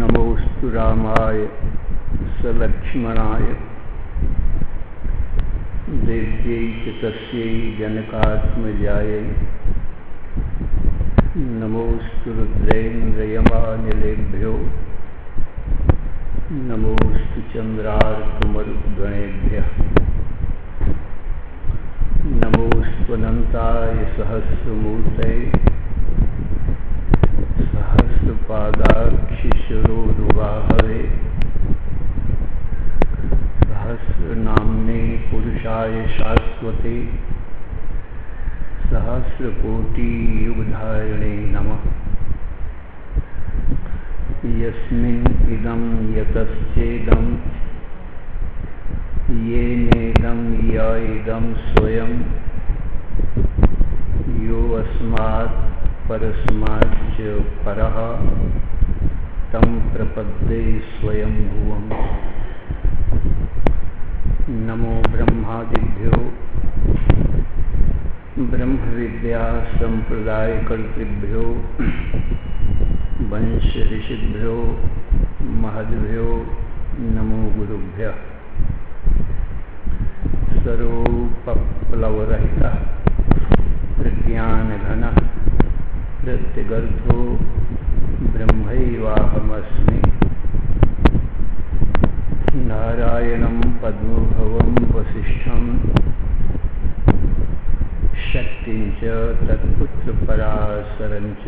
नमोस्तु रामाय सलक्ष्मणाय देव्यै च तस्यै जनकात्मजायै नमोस्तु रुद्रेन्द्रयमानिलेभ्यो नमोस्तु चन्द्रार्कमरुद्गणेभ्यः नमोस्त्वनन्ताय सहस्रमूर्तये सहस्रपादाक्षिशिरोरुबाहवे सहस्रनाम्ने पुरुषाय शाश्वते सहस्रकोटियुगधारिणे नमः। यस्मिन् इदं यतश्चेदं येनेदं य इदं स्वयं यो अस्मात् परस्माच्च परः तं प्रपद्ये स्वयं भुवम्। नमो ब्रह्मादिभ्यो ब्रह्मविद्या संप्रदायकर्तृभ्यो वंश ऋषिभ्यो महद्भ्यो नमो गुरुभ्यः। सर्वोपप्लवरहितः प्रज्ञानघनः प्रत्यगर्थो ब्रह्मैवाहमस्मि। नारायणं पद्मभवं वसिष्ठं शक्तिं च तत्पुत्रपराशरं च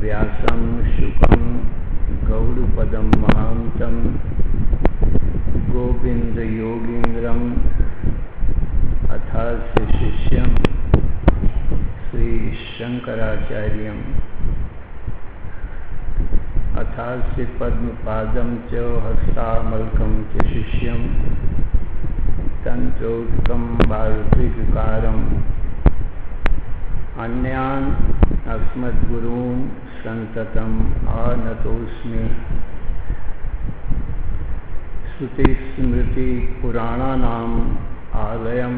व्यासं शुकं गौडपदं महान्तं गोविन्दयोगीन्द्रम् अथास्य शिष्यं श्रीशंकराचार्यम् अथास्य पद्मपादं च हस्तामलकं च शिष्यं तन्त्रोक्तं वार्तिककारम् अन्यान् अस्मद्गुरून् सन्ततम् आनतोऽस्मि। श्रुतिस्मृतिपुराणानाम् आलयं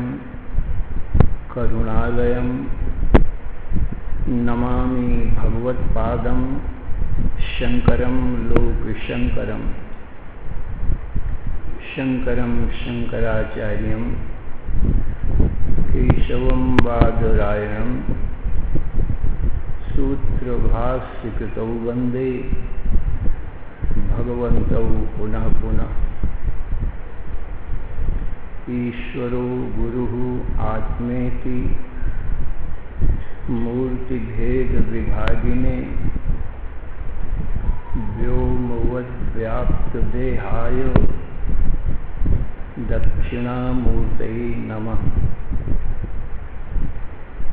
करुणालयं नमामि भगवत्पादं शंकरं लोकशंकरं। शंकरं शंकराचार्यं केशवं बादरायणं सूत्रभाष्यकृतौ वन्दे भगवन्तौ पुनः पुनः। ईश्वरो गुरुः आत्मेति मूर्तिभेदविभागिने व्योमवद्व्याप्तदेहाय दक्षिणामूर्तये नमः।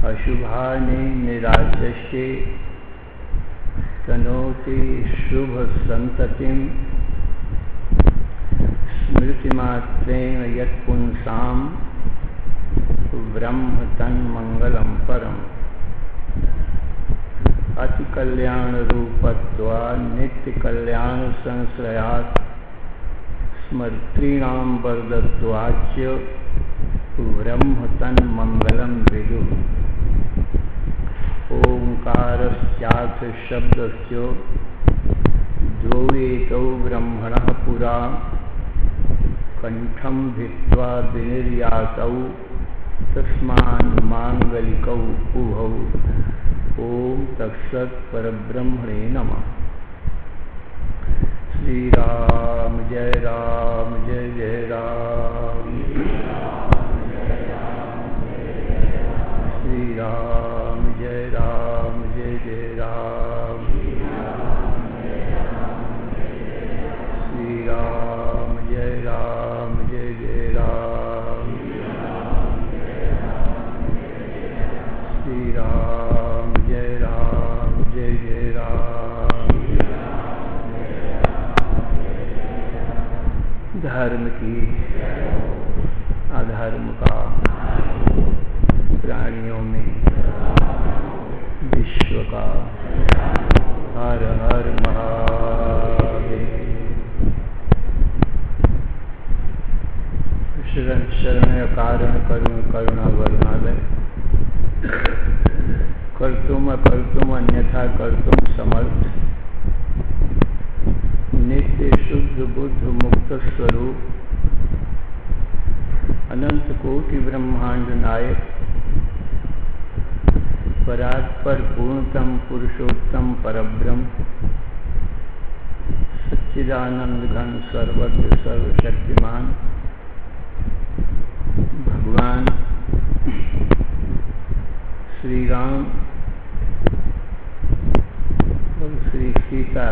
अशुभानि निराचष्टे तनोति शुभसन्ततिं स्मृतिमात्रेण यत्पुंसां ब्रह्म तन्मङ्गलं परम्। अतिकल्याणरूपत्वात् नित्यकल्याणसंश्रयात् स्मर्तॄणां वरदत्वाच्च ब्रह्म तन्मङ्गलं विदुः। ओंकारस्याथ शब्दस्य द्वौ एतौ ब्रह्मणः पुरा कंठं भित्त्वा विनिर्यातौ तस्मान् मांगलिकौ उभौ। ओम तत्सत् परब्रह्मणे नमः। श्री राम जय जय राम। श्री राम जय जय राम। श्री राम जय जय राम। श्री राम जय जय राम। धर्म की अधर्म का प्राणियों में विश्व का हर हर महादेव। शरण कारण करुण करुणा वरुणालय कर्तुम अकर्तुम अन्यथा कर्तुम समर्थ नित्य शुद्ध बुद्ध मुक्त स्वरूप अनंत कोटि ब्रह्मांड नायक परात्पर पूर्णतम पुरुषोत्तम परब्रह्म सच्चिदानंद घन सर्वज्ञ सर्वशक्तिमान भगवान श्री राम और श्री सीता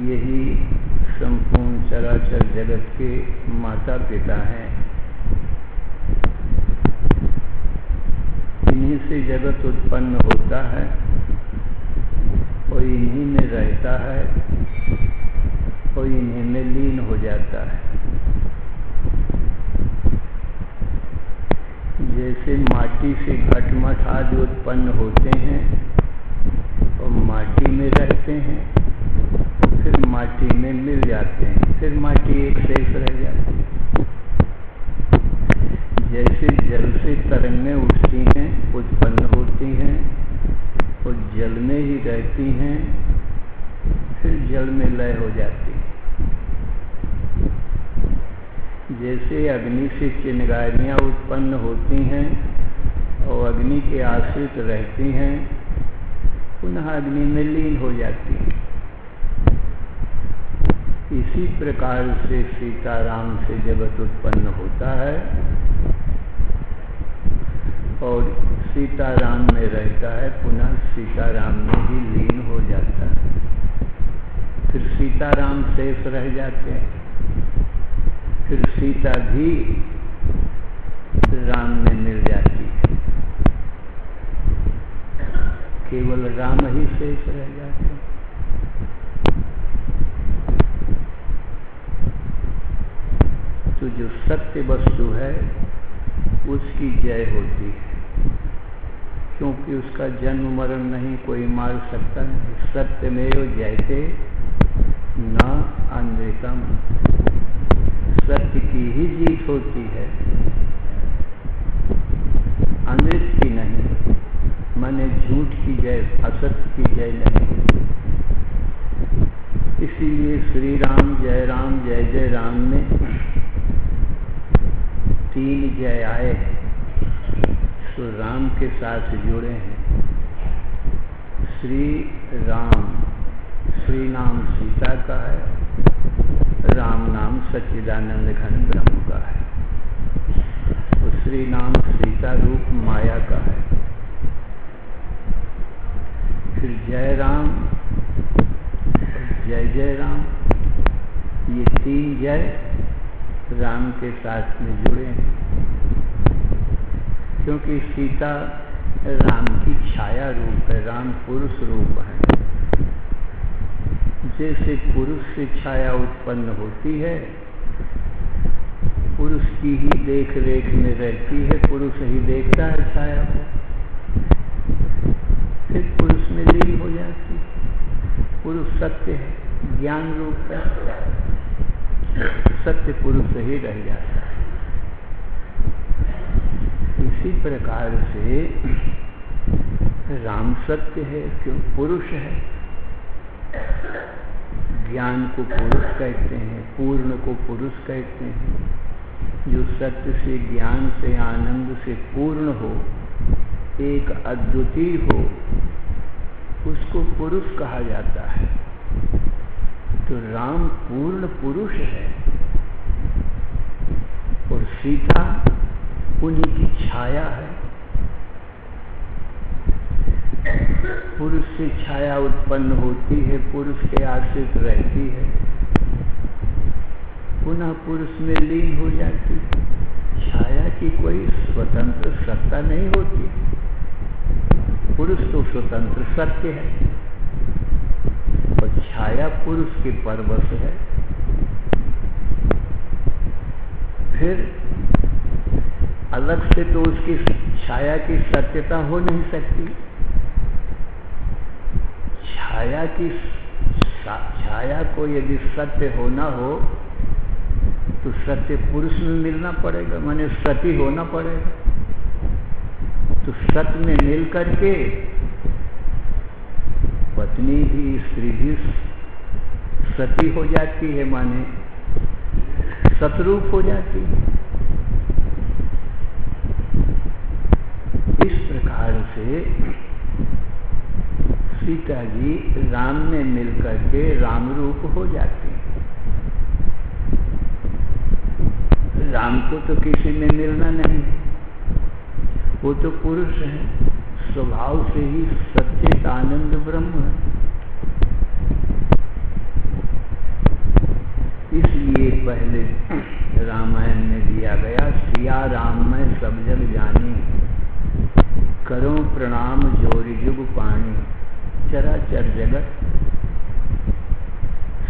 यही संपूर्ण चराचर जगत के माता पिता हैं। इन्हीं से जगत उत्पन्न होता है और इन्हीं में रहता है और इन्हीं में लीन हो जाता है। जैसे माटी से घटमट आदि उत्पन्न होते हैं और माटी में रहते हैं, फिर माटी में मिल जाते हैं, फिर माटी एक शेष रह जाती है। जैसे जल से तरंगें उठती हैं, उत्पन्न होती हैं और जल में ही रहती हैं, फिर जल में लय हो जाती हैं। जैसे अग्नि से चिंगारियाँ उत्पन्न होती हैं और अग्नि के आश्रित रहती हैं, पुनः अग्नि में लीन हो जाती हैं। इसी प्रकार से सीताराम से जगत उत्पन्न होता है और सीताराम में रहता है, पुनः सीताराम में ही लीन हो जाता है। फिर सीताराम शेष रह जाते हैं, फिर सीता भी राम में मिल जाती है, केवल राम ही शेष रह जाते हैं। तो जो सत्य वस्तु है उसकी जय होती है, क्योंकि उसका जन्म मरण नहीं कोई मार सकता नहीं। सत्यमेव जयते न अनृतम, सत्य की ही जीत होती है, अनृत की नहीं। माने झूठ की जय, असत्य की जय नहीं। इसीलिए श्री राम जय जय राम में 3 जय आए, तो राम के साथ जुड़े हैं। श्री राम, श्री नाम सीता का है, राम नाम सच्चिदानंद घन ब्रह्म का है, और श्री नाम सीता रूप माया का है। फिर जय राम और जय राम, ये 3 जय राम के साथ में जुड़े हैं, क्योंकि सीता राम की छाया रूप है, राम पुरुष रूप है। जैसे पुरुष से छाया उत्पन्न होती है, पुरुष की ही देख रेख में रहती है, पुरुष ही देखता है छाया को, फिर पुरुष में लीन हो जाती है। पुरुष सत्य है, ज्ञान रूप है, सत्य पुरुष ही रह जाता है। इसी प्रकार से राम सत्य है, क्यों पुरुष है। ज्ञान को पुरुष कहते हैं, पूर्ण को पुरुष कहते हैं। जो सत्य से, ज्ञान से, आनंद से पूर्ण हो, एक अद्वितीय हो, उसको पुरुष कहा जाता है। तो राम पूर्ण पुरुष है और सीता उन्हीं की छाया है। पुरुष से छाया उत्पन्न होती है, पुरुष के आश्रित रहती है, पुनः पुरुष में लीन हो जाती है। छाया की कोई स्वतंत्र सत्ता नहीं होती, पुरुष तो स्वतंत्र सत्य है और छाया पुरुष के परवश है। फिर अलग से तो उसकी छाया की सत्यता हो नहीं सकती। छाया को यदि सत्य होना हो तो सत्य पुरुष में मिलना पड़ेगा, माने सती होना पड़ेगा। तो सत्य में मिल करके पत्नी भी, स्त्री भी सती हो जाती है, माने सतरूप हो जाती है। इस प्रकार से सीता जी राम में मिलकर के राम रूप हो जाती हैं। राम को तो किसी में मिलना नहीं है, वो तो पुरुष है, स्वभाव से ही सच्चित आनंद ब्रह्म है। इसलिए पहले रामायण में दिया गया, सिया राम में सब जग जानी, करो प्रणाम जोरी जुग पानी, चराचर जगत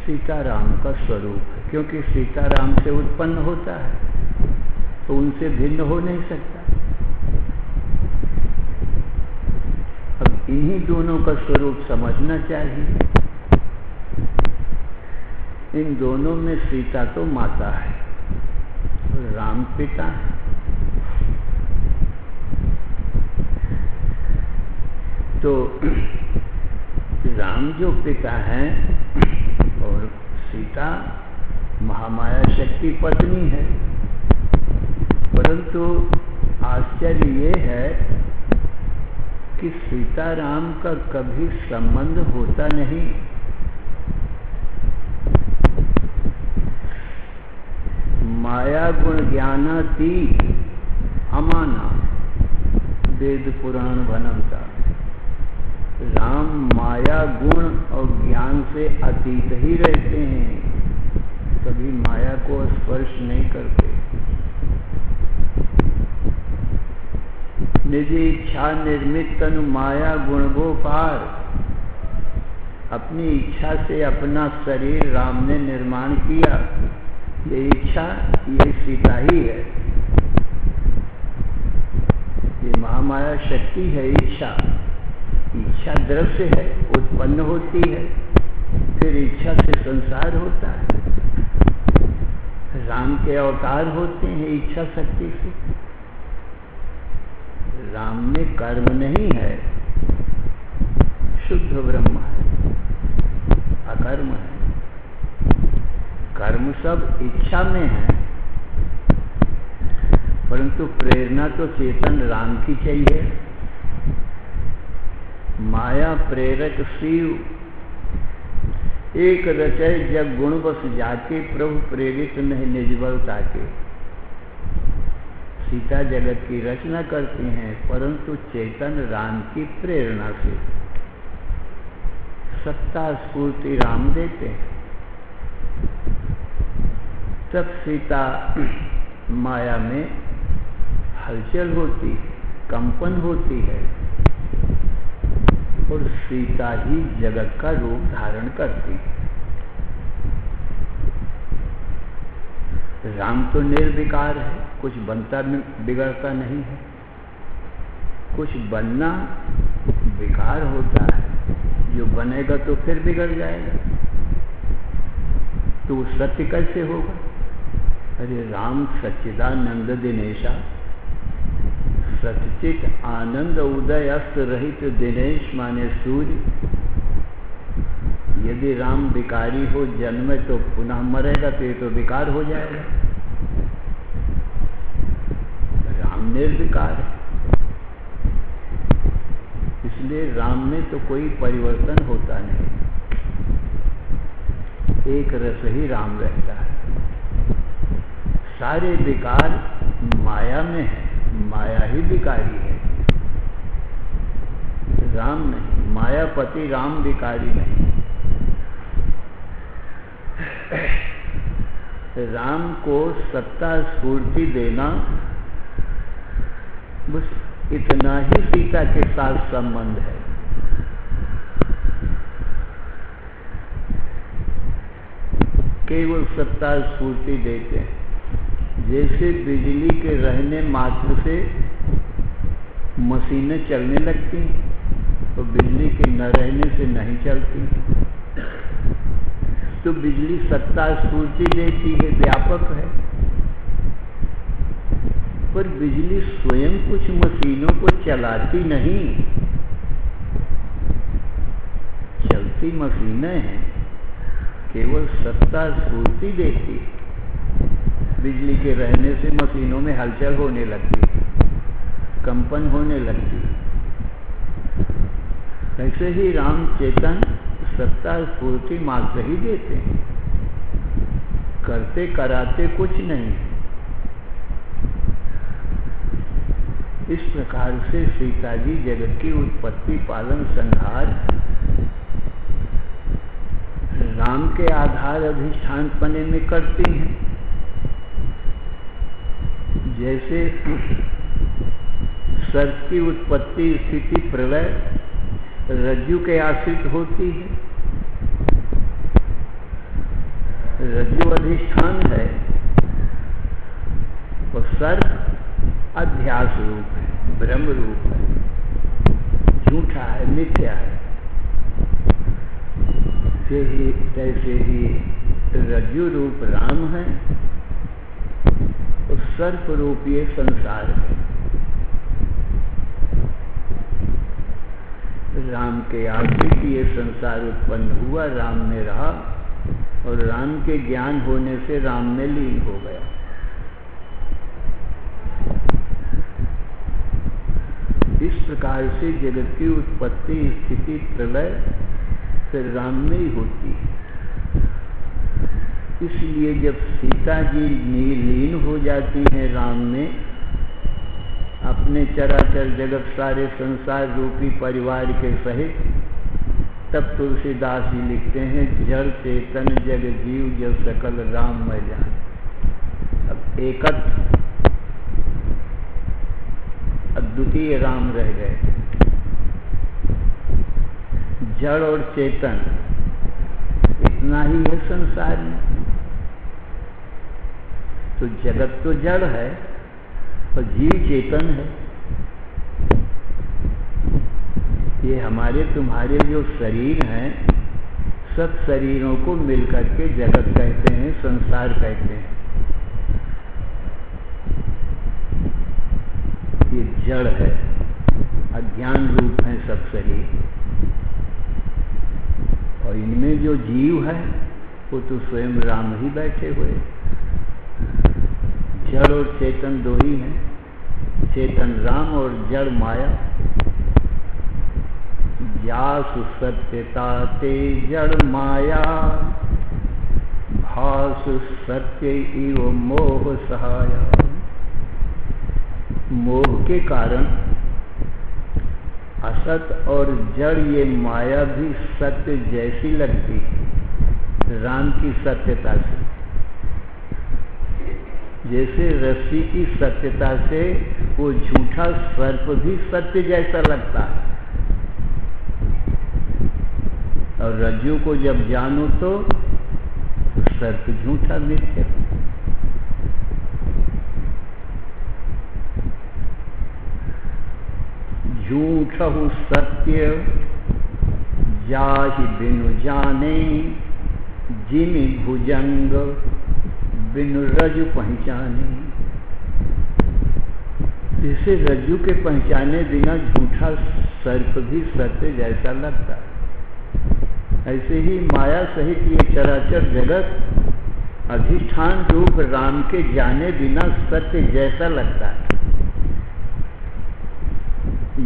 सीताराम का स्वरूप है। क्योंकि सीताराम से उत्पन्न होता है तो उनसे भिन्न हो नहीं सकता। अब इन्हीं दोनों का स्वरूप समझना चाहिए। इन दोनों में सीता तो माता है और राम पिता है। तो राम जो पिता हैं और सीता महामाया शक्ति पत्नी है। परंतु आश्चर्य ये है कि सीता राम का कभी संबंध होता नहीं। माया गुण ज्ञानातीत अमाना वेद पुराण भनमता। राम माया गुण और ज्ञान से अतीत ही रहते हैं, कभी माया को स्पर्श नहीं करते। निज इच्छा निर्मित तनु माया गुण गो पार। अपनी इच्छा से अपना शरीर राम ने निर्माण किया। ये इच्छा, ये सीता ही है। ये महामाया शक्ति है। इच्छा दृश्य है, उत्पन्न होती है, फिर इच्छा से संसार होता है। राम के अवतार होते हैं इच्छा शक्ति से। राम में कर्म नहीं है, शुद्ध ब्रह्म है, अकर्म है। कर्म सब इच्छा में है, परंतु प्रेरणा तो चेतन राम की चाहिए। माया प्रेरक शिव एक रचय जब गुण बस जाके, प्रभु प्रेरित नहीं निजबल ताके। सीता जगत की रचना करती हैं, परंतु चेतन राम की प्रेरणा से। सत्ता स्फूर्ति राम देते हैं। तब सीता माया में हलचल होती है, कंपन होती है और सीता ही जगत का रूप धारण करती है। राम तो निर्विकार है, कुछ बनता बिगड़ता नहीं है। कुछ बनना विकार होता है, जो बनेगा तो फिर बिगड़ जाएगा। तो सत्य कैसे होगा? अरे राम सच्चिदानंद दिनेशा, सच्चित आनंद उदय अस्त रहित दिनेश माने सूर्य। यदि राम विकारी हो जन्म तो पुनः मरेगा तो ये तो विकार हो जाएगा। राम निर्विकार है, इसलिए राम में तो कोई परिवर्तन होता नहीं। एक रस ही राम रहता है। सारे विकार माया में है, माया ही विकारी है, राम नहीं। मायापति राम विकारी नहीं। राम को सत्ता स्फूर्ति देना, बस इतना ही सीता के साथ संबंध है। केवल सत्ता स्फूर्ति देते हैं। जैसे बिजली के रहने मात्र से मशीनें चलने लगती हैं, तो बिजली के न रहने से नहीं चलती। तो बिजली सत्ता स्फूर्ति देती है, व्यापक है। पर बिजली स्वयं कुछ मशीनों को चलाती नहीं। चलती मशीनें हैं, केवल सत्ता स्फूर्ति देती। बिजली के रहने से मशीनों में हलचल होने लगती, कंपन होने लगती। ऐसे ही राम चेतन सत्ता स्फूर्ति मात्र ही देते हैं, करते कराते कुछ नहीं। इस प्रकार से सीता जी जगत की उत्पत्ति पालन संहार राम के आधार अधिष्ठान पने में करती हैं। जैसे सर्प की उत्पत्ति स्थिति प्रलय रज्जु के आश्रित होती है। रज्जु अधिष्ठान है और सर्प अध्यास रूप है, ब्रह्म रूप है, झूठा है, मिथ्या है। तैसे ही रज्जु रूप राम है और सर्प रूप ये संसार है। राम के आश्रित ये संसार उत्पन्न हुआ, राम में रहा और राम के ज्ञान होने से राम में लीन हो गया। इस प्रकार से जगत की उत्पत्ति स्थिति प्रलय फिर राम में ही होती है। इसलिए जब सीता जी लीन हो जाती हैं राम में, अपने चराचर जगत सारे संसार रूपी परिवार के सहित, तब तुलसीदास जी लिखते हैं, जड़ चेतन जग जीव जब सकल राम मैं जान। अब एकत्र अद्वितीय राम रह गए। जड़ और चेतन इतना ही है संसार में। तो जगत तो जड़ है और जीव चेतन है। ये हमारे तुम्हारे जो शरीर हैं, सब शरीरों को मिलकर के जगत कहते हैं, संसार कहते हैं। ये जड़ है, अज्ञान रूप है सब शरीर। और इनमें जो जीव है वो तो स्वयं राम ही बैठे हुए। जड़ और चेतन दो ही हैं, चेतन राम और जड़ माया। जासु सत्यता ते जड़ माया, भासु सत्य इव मोह सहाया। मोह के कारण असत और जड़ ये माया भी सत्य जैसी लगती है राम की सत्यता से। जैसे रस्सी की सत्यता से वो झूठा सर्प भी सत्य जैसा लगता है। और रज्जु को जब जानो तो सर्प झूठा मिथ्या। झूठहु सत्य जाहि बिनु जाने, जिमि भुजंग बिनु रज्जु पहचाने। जैसे रज्जु के पहचाने बिना झूठा सर्प भी सत्य जैसा लगता है, ऐसे ही माया सहित ये चराचर जगत अधिष्ठान रूप राम के जाने बिना सत्य जैसा लगता है।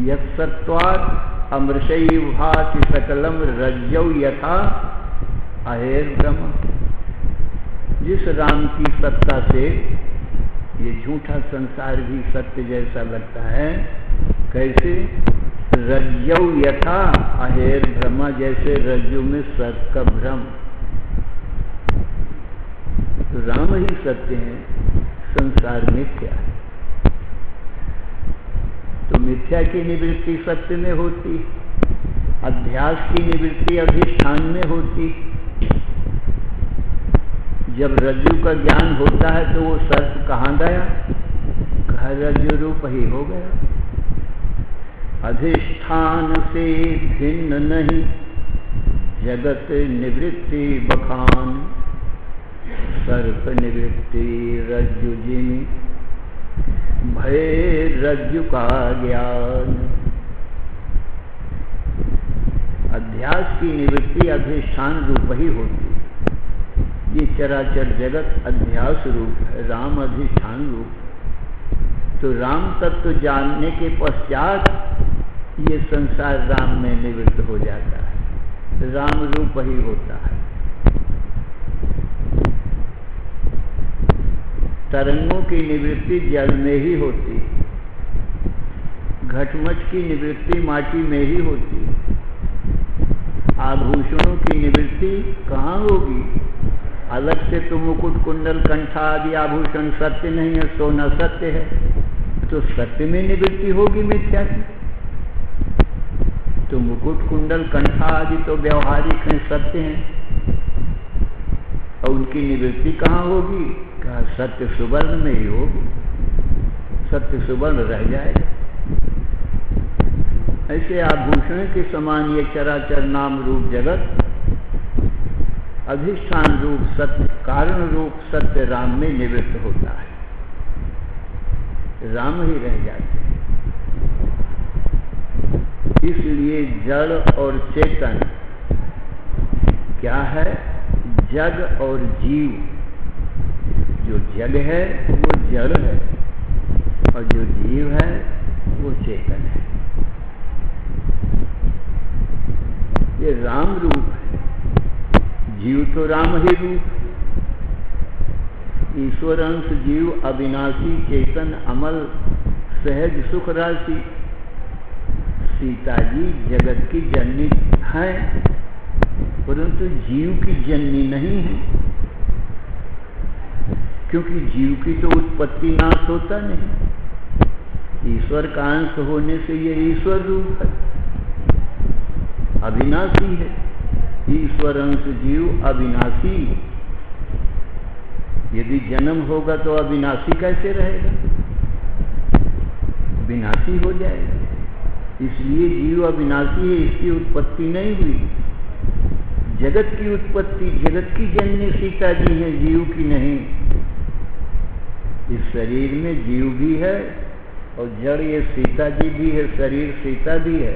यत्सत्वात् अमृषैः भाति सकलम रज्जौ यथा अहेर ब्रह्म। जिस राम की सत्ता से ये झूठा संसार भी सत्य जैसा लगता है, कैसे? रज्जौ यथा अहेर ब्रह्म, जैसे रज्जु में सर्प का भ्रम। तो राम ही सत्य है, संसार मिथ्या है। तो मिथ्या की निवृत्ति सत्य में होती, अध्यास की निवृत्ति अधिष्ठान में होती। जब रज्जु का ज्ञान होता है तो वो सर्प कहाँ गया? कहा रज्जु रूप ही हो गया। अधिष्ठान से भिन्न नहीं जगत निवृत्ति बखान, सर्प निवृत्ति रज्जु जिमि भय रज्जु का ज्ञान। अध्यास की निवृत्ति अधिष्ठान रूप ही होती है। ये चराचर जगत अध्यास रूप है, राम अधिष्ठान रूप। तो राम तत्व जानने के पश्चात ये संसार राम में निवृत्त हो जाता है, राम रूप ही होता है। तरंगों की निवृत्ति जल में ही होती है, घटमट की निवृत्ति माटी में ही होती है। आभूषणों की निवृत्ति कहाँ होगी? अलग से तो मुकुट कुंडल कंठा आदि आभूषण सत्य नहीं है, सोना सत्य है, तो सत्य में निवृत्ति होगी मिथ्या की। तो मुकुट कुंडल कंठा आदि तो व्यवहारिक हैं, सत्य हैं, और उनकी निवृत्ति कहाँ होगी? कहा सत्य सुवर्ण में ही होगी, सत्य सुवर्ण रह जाएगा। ऐसे आभूषण के समान ये चराचर नाम रूप जगत अधिष्ठान रूप सत्य, कारण रूप सत्य राम में निवृत्त होता है, राम ही रह जाते हैं। इसलिए जड़ और चेतन क्या है? जग और जीव। जो जग है वो जड़ है, और जो जीव है वो चेतन है। ये राम रूप है, जीव तो राम ही रूप। ईश्वर अंश जीव अविनाशी चेतन अमल सहज सुख राशि। सीता जी जगत की जननी है, परंतु जीव की जननी नहीं है, क्योंकि जीव की तो उत्पत्ति नाश होता नहीं। ईश्वर का अंश होने से ये ईश्वर रूप है, अविनाशी है। ईश्वर अंश जीव अविनाशी, यदि जन्म होगा तो अविनाशी कैसे रहेगा? विनाशी हो जाएगा। इसलिए जीव अविनाशी है, इसकी उत्पत्ति नहीं हुई। जगत की उत्पत्ति, जगत की जननी सीता जी है, जीव की नहीं। इस शरीर में जीव भी है और जड़ ये सीता जी भी है, शरीर सीता भी है,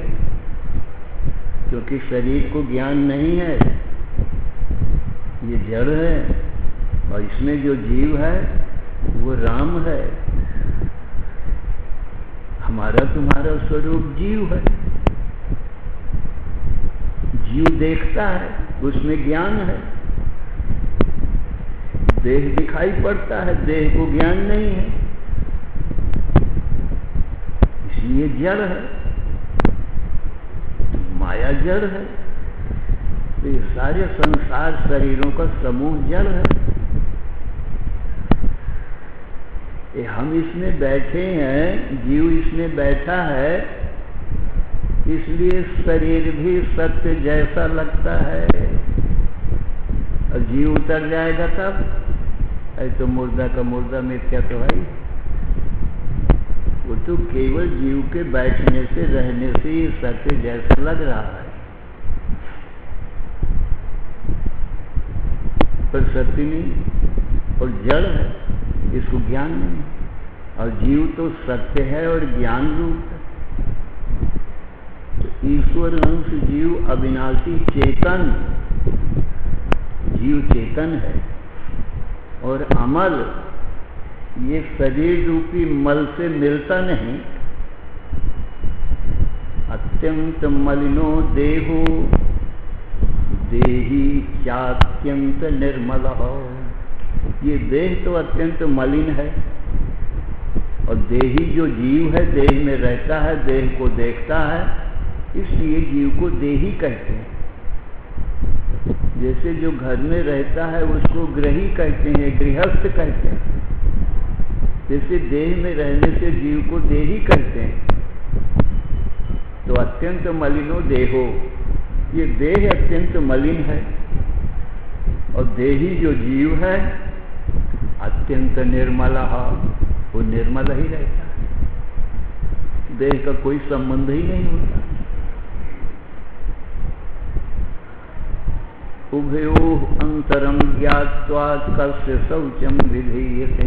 क्योंकि शरीर को ज्ञान नहीं है, ये जड़ है। और इसमें जो जीव है वो राम है। हमारा तुम्हारा स्वरूप जीव है। जीव देखता है, उसमें ज्ञान है। देह दिखाई पड़ता है, देह को ज्ञान नहीं है, इसलिए जड़ है, माया जड़ है। तो ये सारे संसार शरीरों का समूह जड़ है। हम इसमें बैठे हैं, जीव इसमें बैठा है, इसलिए शरीर भी सत्य जैसा लगता है। और जीव उतर जाएगा तब तो मुर्दा का मुर्दा मिथ्या तो है। वो तो केवल जीव के बैठने से, रहने से ये सत्य जैसा लग रहा है, पर सत्य नहीं और जड़ है, इसको ज्ञान नहीं। और जीव तो सत्य है और ज्ञान रूप है। तो ईश्वर अंश जीव अविनाशी चेतन, जीव चेतन है। और अमल, ये शरीर रूपी मल से मिलता नहीं। अत्यंत मलिनो देहो देही चात्यंत निर्मल हो। ये देह तो अत्यंत मलिन है, और देही जो जीव है देह में रहता है, देह को देखता है, इसलिए जीव को देही कहते हैं। जैसे जो घर में रहता है उसको गृही कहते हैं, गृहस्थ कहते हैं। जैसे देह में रहने से जीव को देही कहते हैं। तो अत्यंत मलिनो देहो, ये देह अत्यंत मलिन है, और देही जो जीव है अत्यंत निर्मल, वो निर्मल ही रहता है, देह का कोई संबंध ही नहीं होता। उभयोः अंतरम ज्ञात्वा कस्य शौचम विधीयते।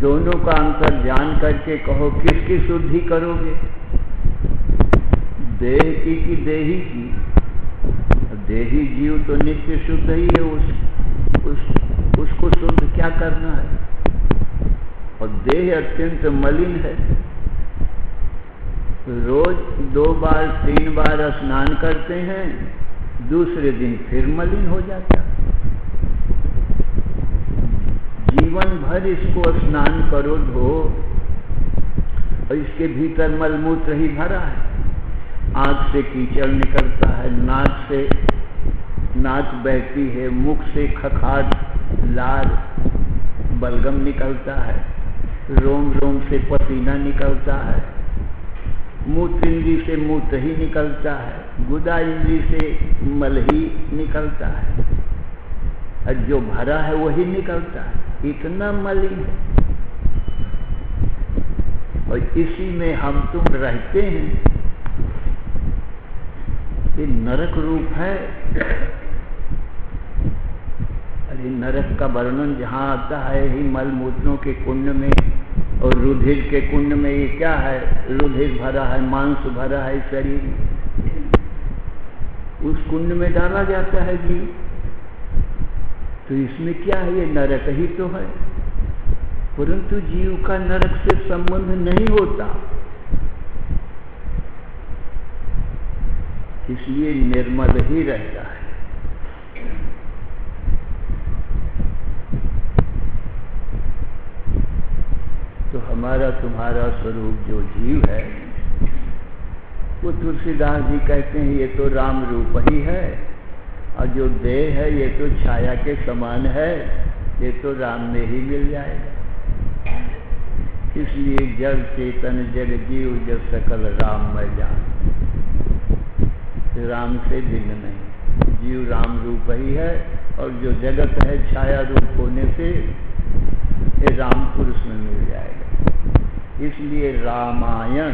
दोनों का अंतर जान करके कहो किसकी शुद्धि करोगे, देह की कि देही की? देही जीव तो नित्य शुद्ध ही है, उसको शुद्ध क्या करना है? और देह अत्यंत मलिन है, रोज 2 बार 3 बार स्नान करते हैं, दूसरे दिन फिर मलिन हो जाता है। जीवन भर इसको स्नान करो, धो, और इसके भीतर मलमूत्र ही भरा है। आंख से कीचड़ निकलता है, नाक बहती है, मुख से खखाट लाल बलगम निकलता है, रोम रोम से पसीना निकलता है, मूत्र इंद्री से मूत्र ही निकलता है, गुदा इंद्री से मल ही निकलता है, और जो भरा है वही निकलता है। इतना मलिन है, और इसी में हम तुम रहते हैं। ये नरक रूप है। अरे नरक का वर्णन जहाँ आता है ही मल मूत्रों के कुंड में, और रुधिर के कुंड में। ये क्या है? रुधिर भरा है, मांस भरा है शरीर, उस कुंड में डाला जाता है जीव। तो इसमें क्या है? ये नरक ही तो है, परंतु जीव का नरक से संबंध नहीं होता, इसलिए निर्मल ही रहता है। तो हमारा तुम्हारा स्वरूप जो जीव है, वो तुलसीदास जी कहते हैं ये तो राम रूप ही है, और जो देह है ये तो छाया के समान है, ये तो राम में ही मिल जाएगा। इसलिए जड़ चेतन जग जीव जब सकल राम में जान, राम से भिन्न नहीं, जीव राम रूप ही है, और जो जगत है छाया रूप होने से ये राम पुरुष में मिल जाएगा। इसलिए रामायण,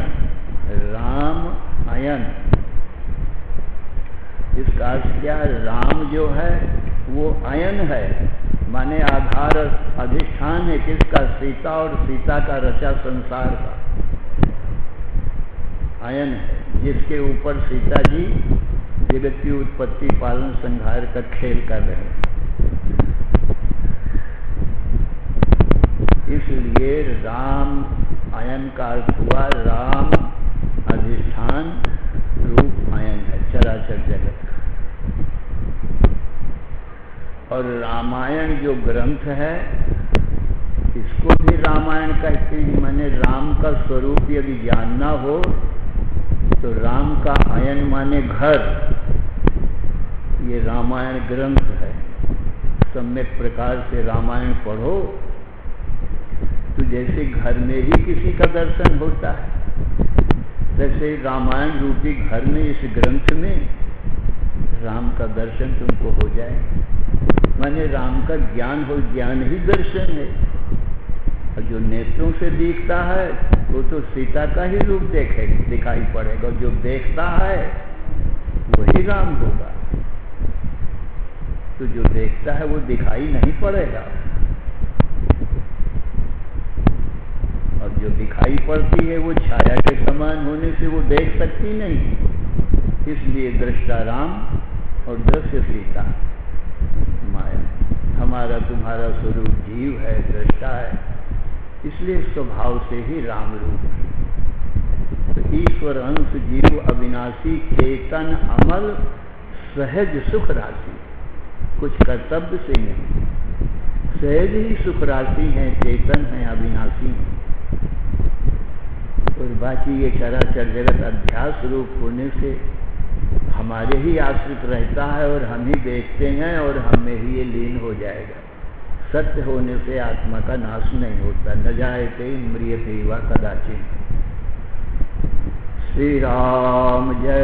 राम अयन, इसका अर्थ क्या? राम जो है वो अयन है, माने आधार अधिष्ठान है किसका? सीता, और सीता का रचा संसार का अयन है, जिसके ऊपर सीता जी जगत की उत्पत्ति पालन संहार का खेल कर रहे हैं। इसलिए राम अयन का अर्थ हुआ राम अधिष्ठान रूप अयन है चराचर जगत का। और रामायण जो ग्रंथ है, इसको भी रामायण कहते हैं। माने राम का स्वरूप यदि जानना हो तो राम का अयन माने घर, ये रामायण ग्रंथ है। सम्यक प्रकार से रामायण पढ़ो तो जैसे घर में ही किसी का दर्शन होता है, वैसे रामायण रूपी घर में, इस ग्रंथ में राम का दर्शन तुमको हो जाए। माने राम का ज्ञान हो, ज्ञान ही दर्शन है। और जो नेत्रों से दिखता है वो तो सीता का ही रूप दिखाई पड़ेगा, जो देखता है वही राम होगा। तो जो देखता है वो दिखाई नहीं पड़ेगा, और जो दिखाई पड़ती है वो छाया के समान होने से वो देख सकती नहीं। इसलिए दृष्टा राम और दृश्य सीता माया। हमारा तुम्हारा स्वरूप जीव है, दृष्टा है, इसलिए स्वभाव से ही राम रूप है। तो ईश्वर अंश जीव अविनाशी चेतन अमल सहज सुख राशि, कुछ कर्तव्य से नहीं, सहज ही सुख राशि है, चेतन है, अविनाशी है। और बाकी ये चराचर जगत अध्यास रूप होने से हमारे ही आश्रित रहता है, और हम ही देखते हैं, और हम में ही ये लीन हो जाएगा। सत्य होने से आत्मा का नाश नहीं होता। न जायते म्रियते वा कदाचित्। श्री राम जय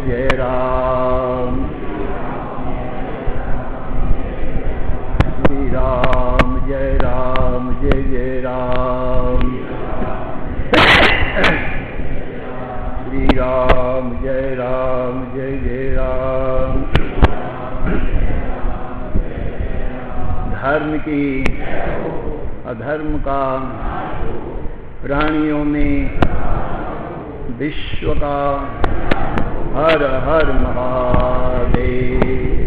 जय राम। श्री राम जय जय राम। श्री राम जय जय राम। धर्म की धर्म का, प्राणियों में विश्व का। हर हर महादेव।